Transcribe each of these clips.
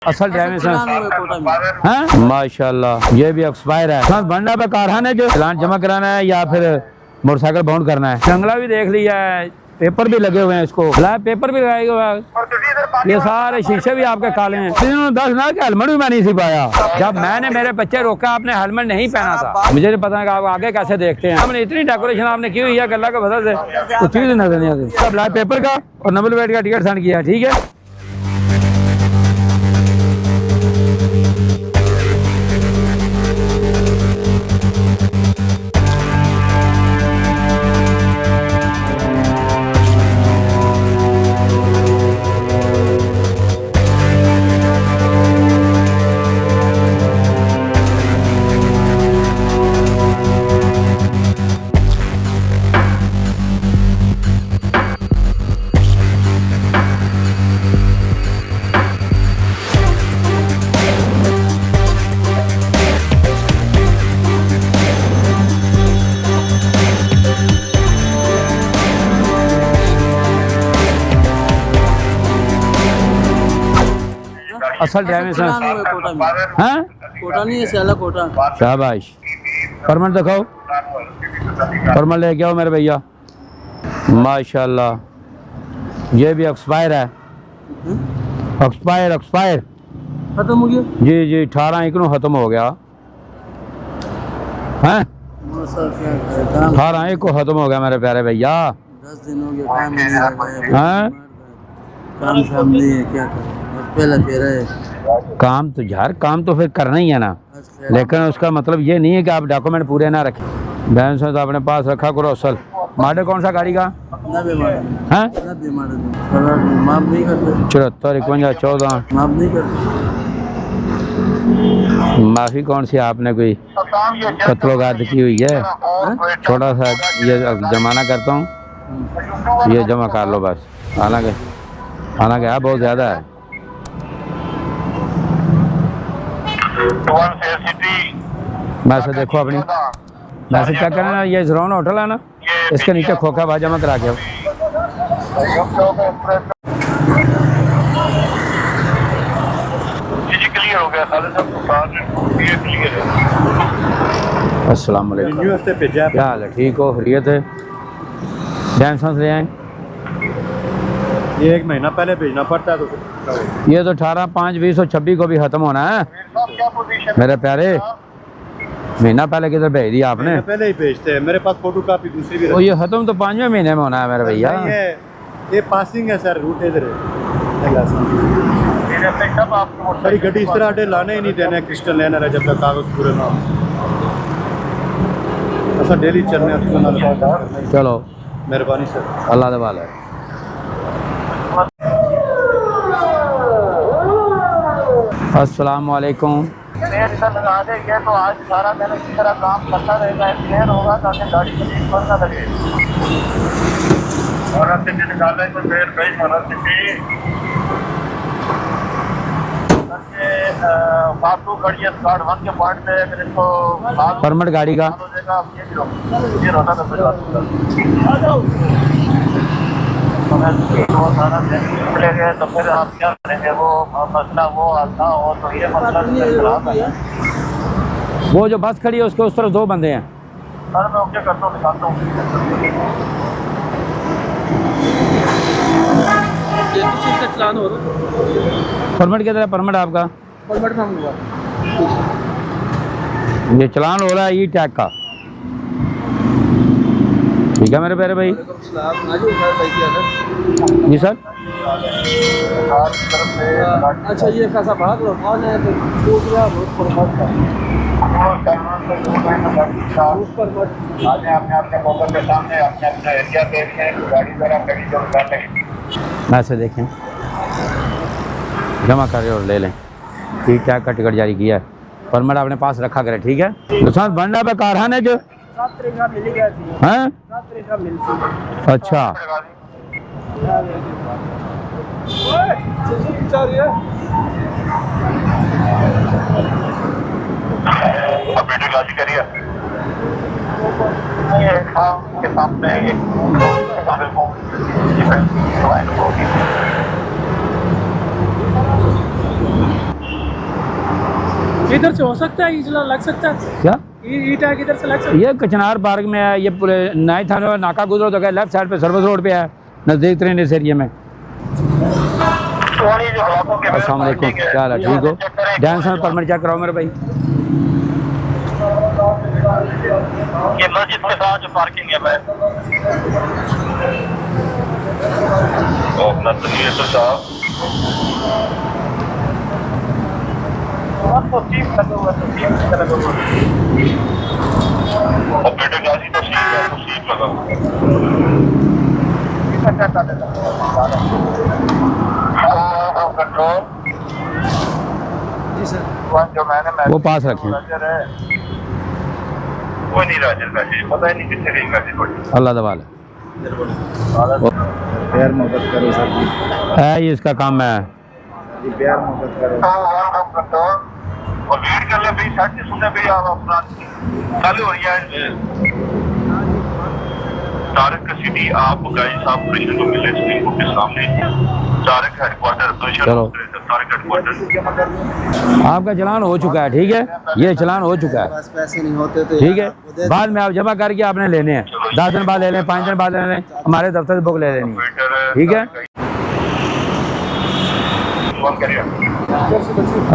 असल driving licence माशाल्लाह, ये भी एक्सपायर है। सर भंडा पे कारखाने जो चलान जमा कराना है या फिर मोटरसाइकिल बाउंड करना है। जंगला भी देख लिया है, पेपर भी लगे हुए हैं, इसको पेपर भी लगाए हुए हैं। ये सारे शीशे भी आपके काले हैं। 10 ना कि हेलमेट भी मैं नहीं सी पाया। जब मैंने मेरे बच्चे रोका, आपने हेलमेट नहीं पहना था। मुझे नहीं पता कि आप आगे कैसे देखते हैं। हमने इतनी डेकोरेशन आपने की हुई है गला के वजह से कुछ चीज नजर नहीं आती। सब ब्लैक पेपर का और नंबर प्लेट का टिकट सेंड किया, ठीक है। असल ड्राइविंग लाइसेंस हाँ कोटा नहीं है, सियाला कोटा। शाबाश, परमिट दिखाओ, परमिट लेके आओ मेरे भैया। माशाल्लाह, ये भी एक्सपायर है। एक्सपायर खत्म हो गया जी जी, 18 को खत्म हो गया है। 18 को खत्म हो गया मेरे प्यारे भैया। 10 दिन हो गया, काम नहीं हैं? काम शाम नहीं है, क्या करें, पहला फेरा है। काम तो यार, काम तो फिर करना ही है ना, लेकिन उसका मतलब ये नहीं है कि आप डॉक्यूमेंट पूरे ना रखें। बहन से तो अपने पास रखा करो। असल मॉडल कौन सा गाड़ी का है? 90 मॉडल माफ नहीं करते। 74 51 14 माफ नहीं करते। माफी कौन सी, आपने कोई कत्लोगाद की हुई है? छोटा सा ये जमाना करता हूँ, ये जमा कर लो बस। हालांकि है बहुत ज्यादा है। मैसेज देखो अपनी, मैसेज चेक करना ना। ये जरोन होटल है ना, इसके नीचे खोखा भाई जमा करा के आओ। अस्सलाम वालेकुम, क्या हाल है? ठीक हो? खैरियत है? टेंशन ले आए? ये 1 महीना पहले भेजना पड़ता है तो ये तो 18/5/2026 को भी खत्म होना है मेरे प्यारे। महीना पहले किधर भेज दिया आपने? पहले ही भेजते हैं, मेरे पास फोटो कापी दूसरी भी। तो ये खत्म तो 5वें महीने में होना है मेरे भैया। ये पासिंग है सर, रूट इधर है। सारी गड्डी इस तरह अड्डे लाने ही नहीं देने, क्रिस्टल लेना है जब तक कागज पूरे ना हो। ऐसा डेली चलने हैं। चलो मेहरबानी सर, अल्लाह दे वाला है। अस्सलाम वालेकुम। लगा देंगे तो आज सारा दिन इसी तरह काम करता रहेगा, क्लियर होगा ताकि गाड़ी को ठीक ना लगे। और आपसे निकाला तो फिर कई मना सकती फालतू गाड़ी कार्ड 1 के पॉइंट पे अगर इसको परमिट गाड़ी का हो जाएगा, ये होता तो वो सारा दिन निकले गए तो फिर आप क्या करेंगे? वो मसला वो आता हो तो ये मसला खराब है। वो जो बस खड़ी है उसके उस तरफ 2 बंदे हैं। सर मैं ओके करता हूँ, दिखाता हूँ। चलान हो रहा परमिट किधर है? परमिट आपका? परमिट में हुआ ये चलान हो रहा है ई टैग का, ठीक है मेरे प्यारे भाई। जी सर। अच्छा, ये कैसा भाग लो कौन है तो छूट गया बहुत परमिट का। ऐसे देखें, जमा करें और ले लें। ठीक टैग का टिकट जारी किया है, परमिट अपने पास रखा करें, ठीक है। तो सर भंडा पे कारखाने जो 7 तारीख का मिल गया थी, हैं? 7 तारीख का मिलती। अच्छा, करिए के सामने इधर से हो सकता है, इजला लग सकता है, क्या ई टैग इधर से लग सकता है। ये कचनार पार्क में है, ये पूरे नए थाने वाला नाका गुजरो तो क्या लेफ्ट साइड पे सर्विस रोड पे है, नज़दीक तरीन इस एरिया में। अस्सलाम वालेकुम, क्या हाल है, ठीक हो? डांस में परमिट चेक कराओ मेरे भाई। ये मस्जिद के साथ जो पार्किंग है मैं अपना तस्वीर तो साहब तो ठीक लगा हुआ तो ठीक लगा हुआ और बेटे गाजी तो ठीक है तो ठीक लगा हुआ कंट्रोल जी सर। जो मैंने वो पास रखें। कोई नहीं राजन मैसेज पता ही नहीं किससे गई मैसेज थोड़ी अल्लाह दवाल प्यार मोहब्बत करो सर जी, है, ये इसका काम है। जी प्यार मोहब्बत करो। और वेट कर ले भाई, साथ ही सुने भाई आप अपना चालू हो गया है तारक का सिटी आप गाइस साहब प्रेशर को मिले स्क्रीन को के सामने तारक हेडक्वार्टर चलो। तारक हेडक्वार्टर आपका चलान हो चुका है, ठीक है, ये चलान हो चुका है, पास पैसे नहीं होते तो ठीक है। बाद में आप जमा करके आपने लेने हैं, 10 दिन बाद ले लें, 5 दिन बाद ले लें, हमारे दफ्तर से बुक ले लेनी है, ठीक है।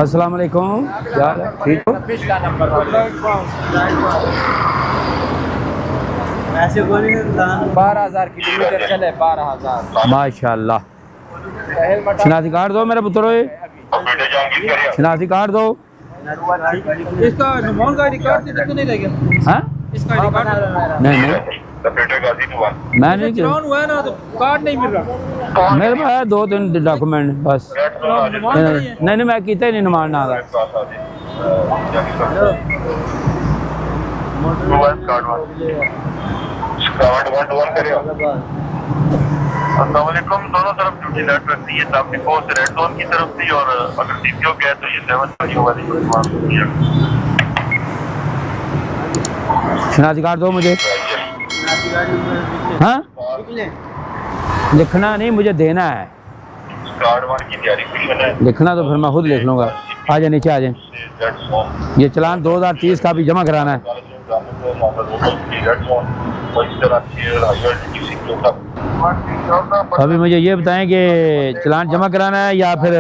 अस्सलाम वालेकुम, क्या हाल है, ठीक हो? ऐसे बोली 12,000 किलोमीटर चले, 12,000। माशाल्लाह। शनाख्ती कार्ड दो मेरे पुत्रो, शनाख्ती कार्ड दो। इसका नमोन का रिकॉर्ड इधर तो नहीं लगेगा, हाँ इसका रिकॉर्ड नहीं नहीं, मैं नहीं किया। चलान हुआ है ना तो कार्ड नहीं मिल रहा। मेरे पास है 2-3 डॉक्यूमेंट बस। नमोन नहीं है। नहीं नहीं, मैं कीता ही नहीं नुमान ना था। अस्सलामुअलैकुम, दोनों तरफ ड्यूटी लाइट रखती है, सामने पोस्ट रेड जोन की तरफ थी और अगर सीपीओ गया तो ये 7 वाली शनाख्ती कार्ड दो मुझे। हाँ लिखना नहीं, मुझे देना है। कार्ड वन की तैयारी मिशन है, लिखना तो फिर मैं खुद लिख लूँगा। आ जाए नीचे आ जाए। ये चलान 2030 का भी जमा कराना है। अभी मुझे ये बताएं कि चलान जमा कराना है या फिर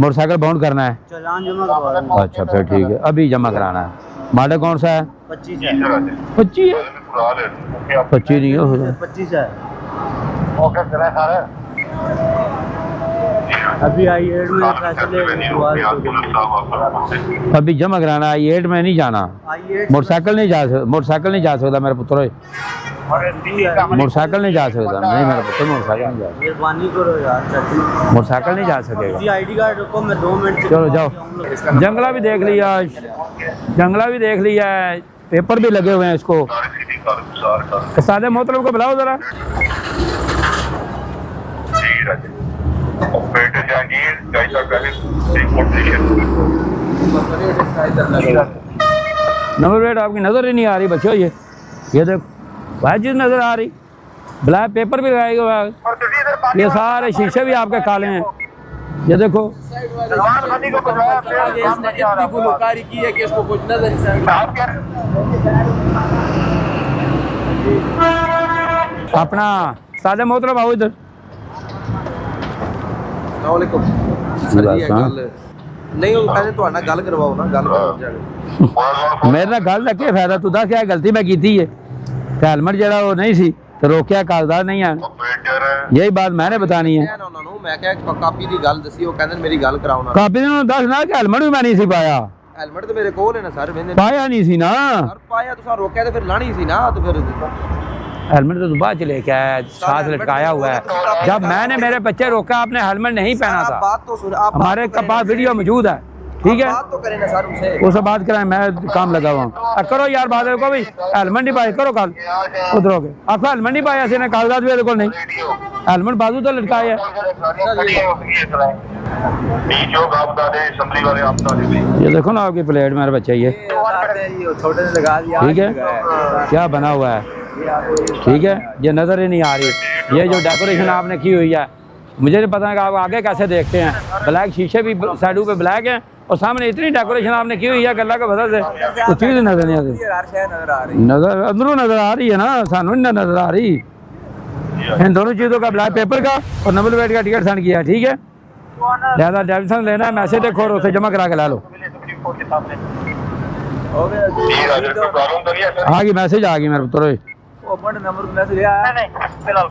मोटरसाइकिल बाउंड करना है? चलान जमा करवा। अच्छा फिर ठीक है, अभी जमा कराना है। मॉडल कौन सा है? 25 है। 25 है? 25 नहीं हो 25 है। ओके चले सारे अभी आई में फैसले अभी जमा कराना है। 8 में नहीं जाना, मोटरसाइकिल नहीं जा सकता, मोटरसाइकिल नहीं जा सकता मेरे पुत्र, मोटरसाइकिल नहीं जा सकता। नहीं मेरा पुत्र मोटरसाइकिल नहीं जा सकता, मेहरबानी करो यार, मोटरसाइकिल नहीं जा सकेगा। आईडी कार्ड रखो, मैं 2 मिनट। चलो जाओ। जंगला भी देख लिया, जंगला भी देख लिया है, पेपर भी लगे हुए हैं इसको। सादे मोहतरम को बुलाओ जरा। ऑपरेटर जहांगीर गाइसा पहले पोजीशन नंबर प्लेट आपकी नज़र ही नहीं आ रही बच्चों। ये देखो वह चीज़ नज़र आ रही, ब्लैक पेपर भी लगाए हुए, ये सारे शीशे भी आपके काले हैं। ये देखो गुलकारी की है कि इसको कुछ नजर अपना सादे मोहतरम आओ इधर। नहीं वो पहले तो आना गल करवाओ ना, गल मेरे नाल गल का क्या फायदा? तू दस क्या गलती मैं की है? हेलमेट जरा वो नहीं सी तो रोकिया, कागजात नहीं है, यही बात मैंने बतानी है। मैं क्या कापी दी गल दसी, वो कहंदे मेरी गल कराओ ना। कापी ने दस ना कि हेलमेट भी मैं नहीं सी पाया। हेलमेट तो मेरे कोल है ना सर, मैंने पाया नहीं सी ना। सर पाया तो रोकिया तो फिर लानी सी ना, तो फिर हेलमेट तो बाद च लेके आया, साथ लटकाया हुआ है। जब मैंने मेरे बच्चे रोका आपने हेलमेट नहीं पहना था। बात तो सुन, आप हमारे पास वीडियो मौजूद है, ठीक है, बात तो करें ना सर उनसे। उससे बात कराएं, मैं काम लगा हुआ हूँ। करो यार बात को भाई, हेलमेट नहीं पाए करो कल उधर हो गए। आपको हेलमेट नहीं पाया, ऐसे कागजात भी को नहीं, हेलमेट बाजू तो लटकाया है। ये देखो ना आपकी प्लेट मेरे बच्चे, ये छोटे ने लगा दिया, ठीक है, क्या बना हुआ है, ठीक है, ये नज़र ही नहीं आ रही। ये जो डेकोरेशन आपने की हुई है, मुझे नहीं पता कि आप आगे कैसे देखते हैं। ब्लैक शीशे भी साइडों पे ब्लैक हैं और सामने इतनी डेकोरेशन आपने की हुई है कि अल्लाह का बदल से कुछ चीज़ नजर नहीं आती। नजर अंदरों नजर आ रही है ना, सानू नहीं नजर आ रही। इन दोनों चीज़ों का ब्लैक पेपर का और नंबर प्लेट का टिकट सेंड किया, ठीक है। लिहाजा ड्राइविंग लेना है, मैसेज देखो और उसे जमा करा के ला लो। आ गई मैसेज, आ गई मेरे पुत्र। नंबर मैसेज आया। फिलहाल